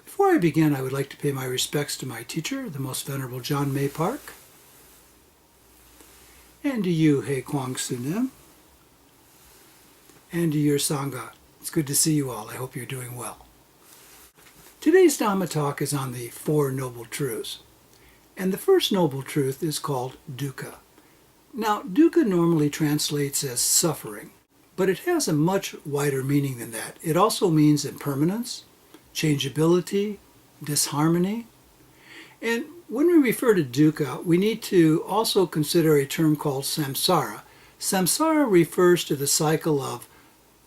Before I begin, I would like to pay my respects to my teacher, the Most Venerable John May Park, and to you, He Kwang Sunim, and to your Sangha. It's good to see you all. I hope you're doing well. Today's Dhamma talk is on the Four Noble Truths. And the first noble truth is called dukkha. Now, dukkha normally translates as suffering, but it has a much wider meaning than that. It also means impermanence, changeability, disharmony. And when we refer to dukkha, we need to also consider a term called samsara. Samsara refers to the cycle of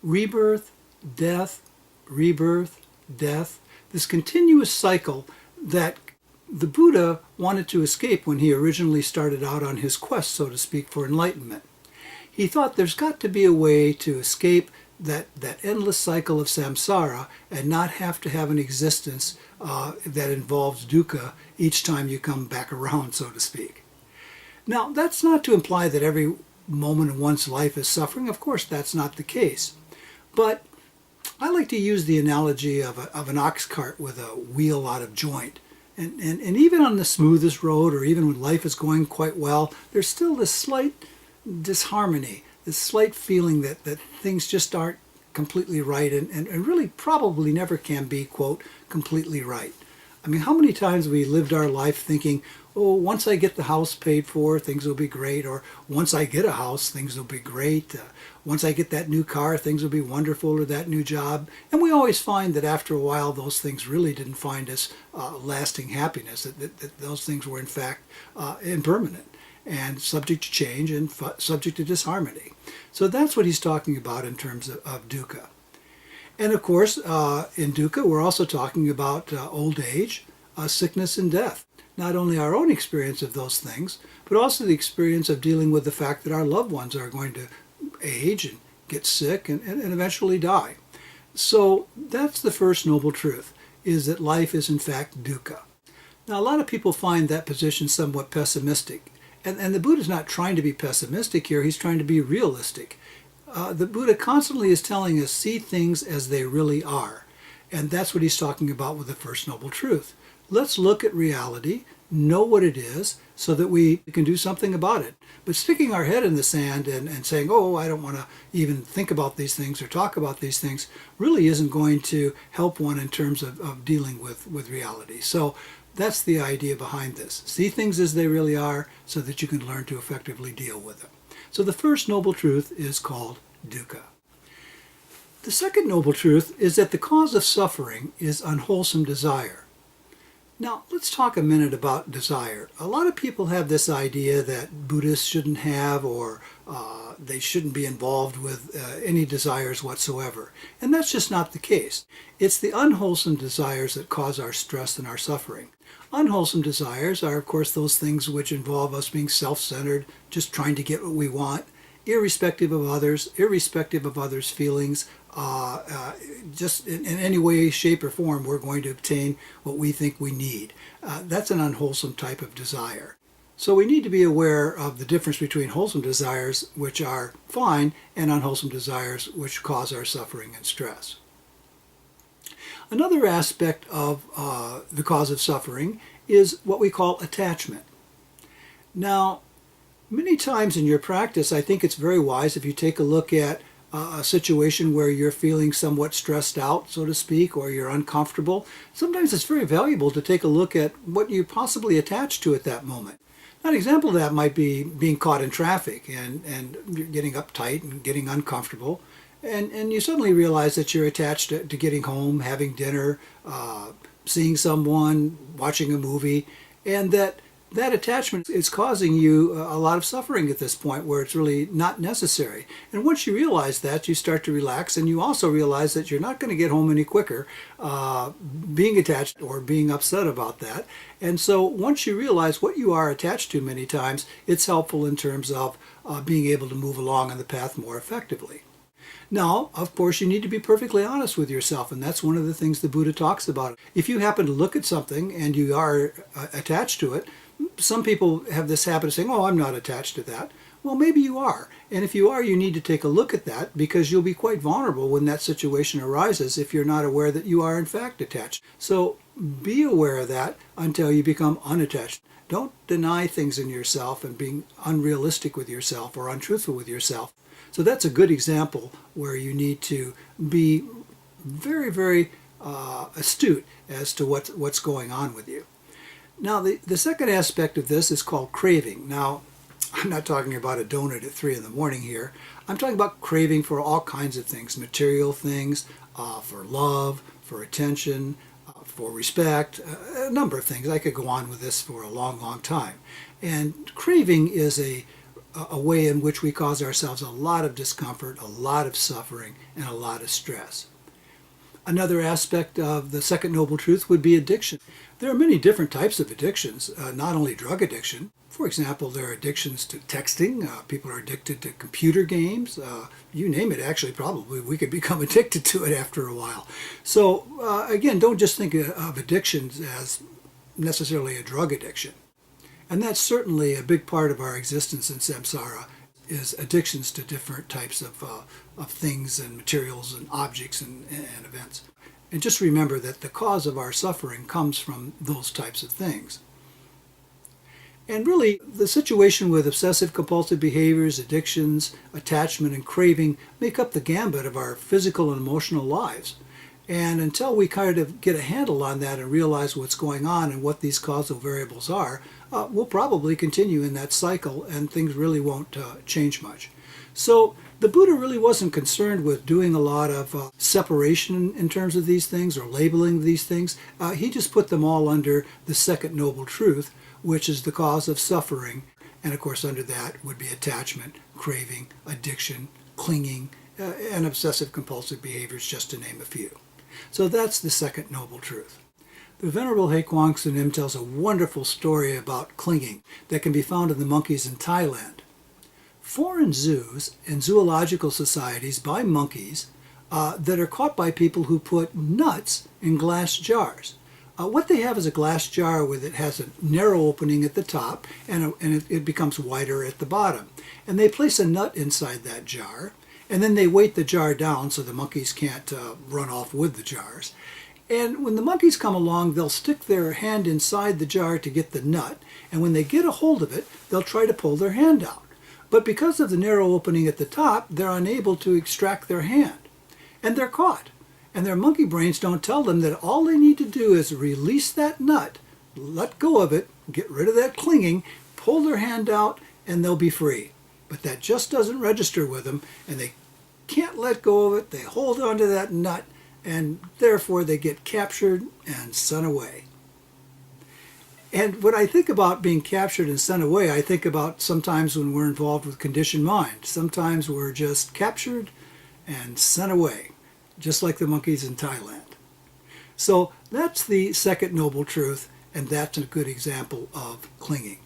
rebirth, death, this continuous cycle that the Buddha wanted to escape when he originally started out on his quest, so to speak, for enlightenment. He thought there's got to be a way to escape that endless cycle of samsara and not have to have an existence that involves dukkha each time you come back around, so to speak. Now, that's not to imply that every moment in one's life is suffering. Of course, that's not the case. But I like to use the analogy of an ox cart with a wheel out of joint. And even on the smoothest road, or even when life is going quite well, there's still this slight disharmony, this slight feeling that things just aren't completely right and really probably never can be, quote, completely right. I mean, how many times we lived our life thinking, oh, once I get the house paid for, things will be great, or once I get a house, things will be great. Once I get that new car, things will be wonderful, or that new job. And we always find that after a while, those things really didn't find us lasting happiness, that those things were in fact impermanent and subject to change and subject to disharmony. So that's what he's talking about in terms of dukkha. And of course, in dukkha, we're also talking about old age, sickness, and death. Not only our own experience of those things, but also the experience of dealing with the fact that our loved ones are going to age and get sick and eventually die. So that's the first noble truth, is that life is in fact dukkha. Now, a lot of people find that position somewhat pessimistic. And the Buddha's not trying to be pessimistic here, he's trying to be realistic. The Buddha constantly is telling us, see things as they really are. And that's what he's talking about with the first noble truth. Let's look at reality, know what it is, so that we can do something about it. But sticking our head in the sand and saying, oh, I don't want to even think about these things or talk about these things, really isn't going to help one in terms of dealing with reality. So that's the idea behind this. See things as they really are so that you can learn to effectively deal with them. So the first noble truth is called dukkha. The second noble truth is that the cause of suffering is unwholesome desire. Now, let's talk a minute about desire. A lot of people have this idea that Buddhists shouldn't have, or they shouldn't be involved with any desires whatsoever. And that's just not the case. It's the unwholesome desires that cause our stress and our suffering. Unwholesome desires are, of course, those things which involve us being self-centered, just trying to get what we want, irrespective of others' feelings. Just in any way, shape, or form, we're going to obtain what we think we need. That's an unwholesome type of desire. So we need to be aware of the difference between wholesome desires, which are fine, and unwholesome desires, which cause our suffering and stress. Another aspect of the cause of suffering is what we call attachment. Now, many times in your practice, I think it's very wise if you take a look at a situation where you're feeling somewhat stressed out, so to speak, or you're uncomfortable. Sometimes it's very valuable to take a look at what you're possibly attached to at that moment. An example of that might be being caught in traffic and you're getting uptight and getting uncomfortable. And you suddenly realize that you're attached to getting home, having dinner, seeing someone, watching a movie, and that attachment is causing you a lot of suffering at this point where it's really not necessary. And once you realize that, you start to relax, and you also realize that you're not going to get home any quicker being attached or being upset about that. And so once you realize what you are attached to many times, it's helpful in terms of being able to move along on the path more effectively. Now, of course, you need to be perfectly honest with yourself, and that's one of the things the Buddha talks about. If you happen to look at something and you are attached to it, some people have this habit of saying, oh, I'm not attached to that. Well, maybe you are. And if you are, you need to take a look at that, because you'll be quite vulnerable when that situation arises if you're not aware that you are in fact attached. So be aware of that until you become unattached. Don't deny things in yourself and being unrealistic with yourself or untruthful with yourself. So that's a good example where you need to be very, very astute as to what's going on with you. Now, the second aspect of this is called craving. Now, I'm not talking about a donut at 3 in the morning here. I'm talking about craving for all kinds of things, material things, for love, for attention, for respect, a number of things. I could go on with this for a long, long time. And craving is a way in which we cause ourselves a lot of discomfort, a lot of suffering, and a lot of stress. Another aspect of the second noble truth would be addiction. There are many different types of addictions, not only drug addiction. For example, there are addictions to texting. People are addicted to computer games. You name it, actually, probably. We could become addicted to it after a while. So, again, don't just think of addictions as necessarily a drug addiction. And that's certainly a big part of our existence in samsara, is addictions to different types of things and materials and objects and events. And just remember that the cause of our suffering comes from those types of things. And really, the situation with obsessive compulsive behaviors, addictions, attachment, and craving make up the gambit of our physical and emotional lives. And until we kind of get a handle on that and realize what's going on and what these causal variables are, we'll probably continue in that cycle and things really won't change much. So the Buddha really wasn't concerned with doing a lot of separation in terms of these things or labeling these things. He just put them all under the second noble truth, which is the cause of suffering. And of course under that would be attachment, craving, addiction, clinging, and obsessive compulsive behaviors, just to name a few. So that's the second noble truth. The Venerable Haek Wang Sunim tells a wonderful story about clinging that can be found in the monkeys in Thailand. Foreign zoos and zoological societies buy monkeys that are caught by people who put nuts in glass jars. What they have is a glass jar with it has a narrow opening at the top and it becomes wider at the bottom. And they place a nut inside that jar, and then they weight the jar down so the monkeys can't run off with the jars. And when the monkeys come along, they'll stick their hand inside the jar to get the nut, and when they get a hold of it, they'll try to pull their hand out. But because of the narrow opening at the top, they're unable to extract their hand, and they're caught. And their monkey brains don't tell them that all they need to do is release that nut, let go of it, get rid of that clinging, pull their hand out, and they'll be free. But that just doesn't register with them, and they can't let go of it. They hold on to that nut, and therefore they get captured and sent away. And when I think about being captured and sent away, I think about sometimes when we're involved with conditioned mind. Sometimes we're just captured and sent away, just like the monkeys in Thailand. So that's the second noble truth, and that's a good example of clinging.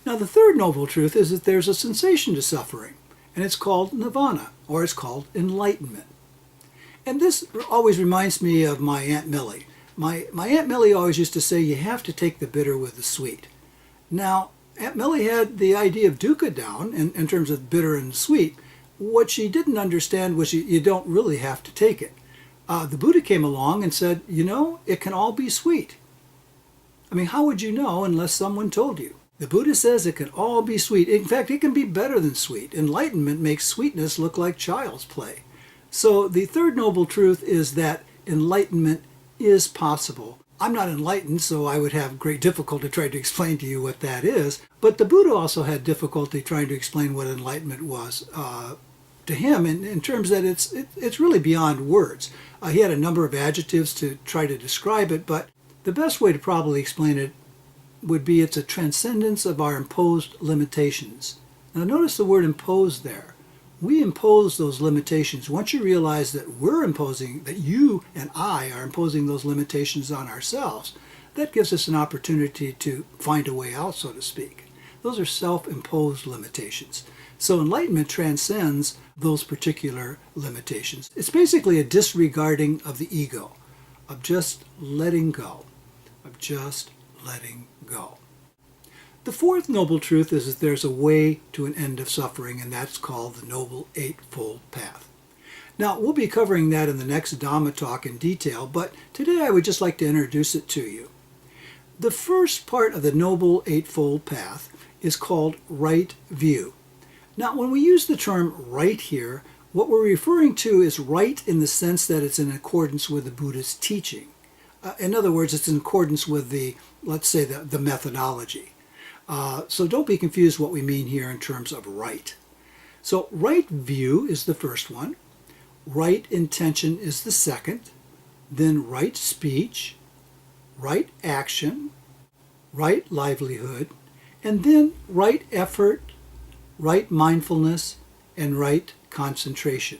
Now the third noble truth is that there's a sensation to suffering, and it's called nirvana, or it's called enlightenment. And this always reminds me of my Aunt Millie. My Aunt Millie always used to say, you have to take the bitter with the sweet. Now, Aunt Millie had the idea of dukkha down in terms of bitter and sweet. What she didn't understand was you don't really have to take it. The Buddha came along and said, it can all be sweet. I mean, how would you know unless someone told you? The Buddha says it can all be sweet. In fact, it can be better than sweet. Enlightenment makes sweetness look like child's play. So the third noble truth is that enlightenment is possible. I'm not enlightened, so I would have great difficulty trying to explain to you what that is. But the Buddha also had difficulty trying to explain what enlightenment was to him in terms that it's really beyond words. He had a number of adjectives to try to describe it, but the best way to probably explain it would be it's a transcendence of our imposed limitations. Now notice the word imposed there. We impose those limitations. Once you realize that that you and I are imposing those limitations on ourselves, that gives us an opportunity to find a way out, so to speak. Those are self-imposed limitations. So enlightenment transcends those particular limitations. It's basically a disregarding of the ego, of just letting go, of just letting go. The fourth noble truth is that there's a way to an end of suffering, and that's called the Noble Eightfold Path. Now, we'll be covering that in the next Dhamma talk in detail, but today I would just like to introduce it to you. The first part of the Noble Eightfold Path is called right view. Now, when we use the term right here, what we're referring to is right in the sense that it's in accordance with the Buddha's teaching. In other words, it's in accordance with let's say, the methodology. So don't be confused what we mean here in terms of right. So right view is the first one. Right intention is the second. Then right speech, right action, right livelihood, and then right effort, right mindfulness, and right concentration.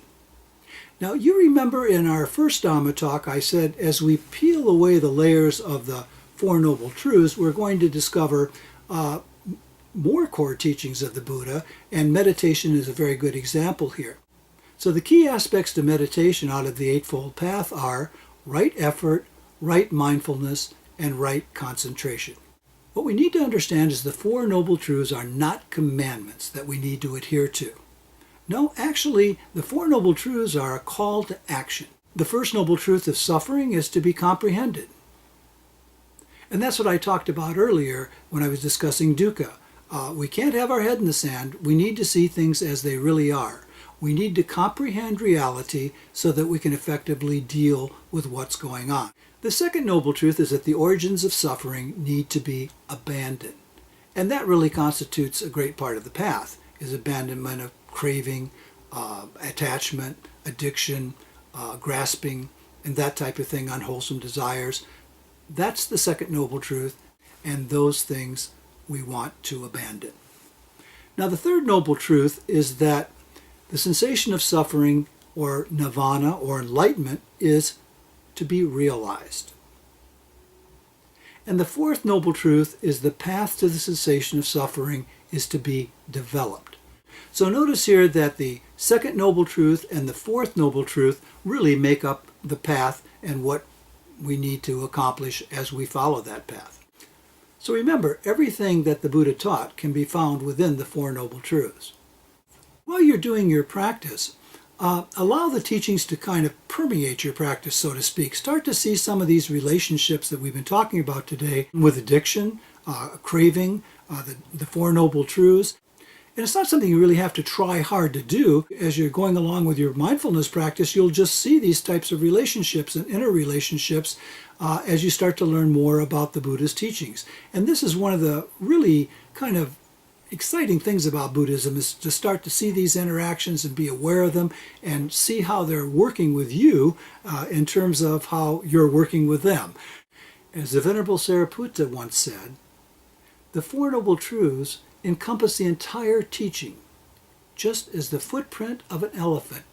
Now, you remember in our first Dhamma talk, I said as we peel away the layers of the Four Noble Truths, we're going to discover more core teachings of the Buddha, and meditation is a very good example here. So the key aspects to meditation out of the Eightfold Path are right effort, right mindfulness, and right concentration. What we need to understand is the Four Noble Truths are not commandments that we need to adhere to. No, actually, the Four Noble Truths are a call to action. The first noble truth of suffering is to be comprehended. And that's what I talked about earlier when I was discussing dukkha. We can't have our head in the sand. We need to see things as they really are. We need to comprehend reality so that we can effectively deal with what's going on. The second noble truth is that the origins of suffering need to be abandoned. And that really constitutes a great part of the path, is abandonment of craving, attachment, addiction, grasping, and that type of thing, unwholesome desires. That's the second noble truth, and those things we want to abandon. Now, the third noble truth is that the sensation of suffering, or nirvana, or enlightenment, is to be realized. And the fourth noble truth is the path to the cessation of suffering is to be developed. So notice here that the second noble truth and the fourth noble truth really make up the path and what we need to accomplish as we follow that path. So remember, everything that the Buddha taught can be found within the Four Noble Truths. While you're doing your practice, allow the teachings to kind of permeate your practice, so to speak. Start to see some of these relationships that we've been talking about today with addiction, craving, the Four Noble Truths. And it's not something you really have to try hard to do. As you're going along with your mindfulness practice, you'll just see these types of relationships and interrelationships as you start to learn more about the Buddha's teachings. And this is one of the really kind of exciting things about Buddhism, is to start to see these interactions and be aware of them and see how they're working with you in terms of how you're working with them. As the Venerable Sariputta once said, the Four Noble Truths encompass the entire teaching, just as the footprint of an elephant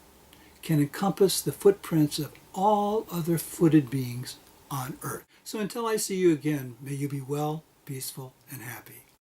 can encompass the footprints of all other footed beings on earth. So until I see you again, may you be well, peaceful, and happy.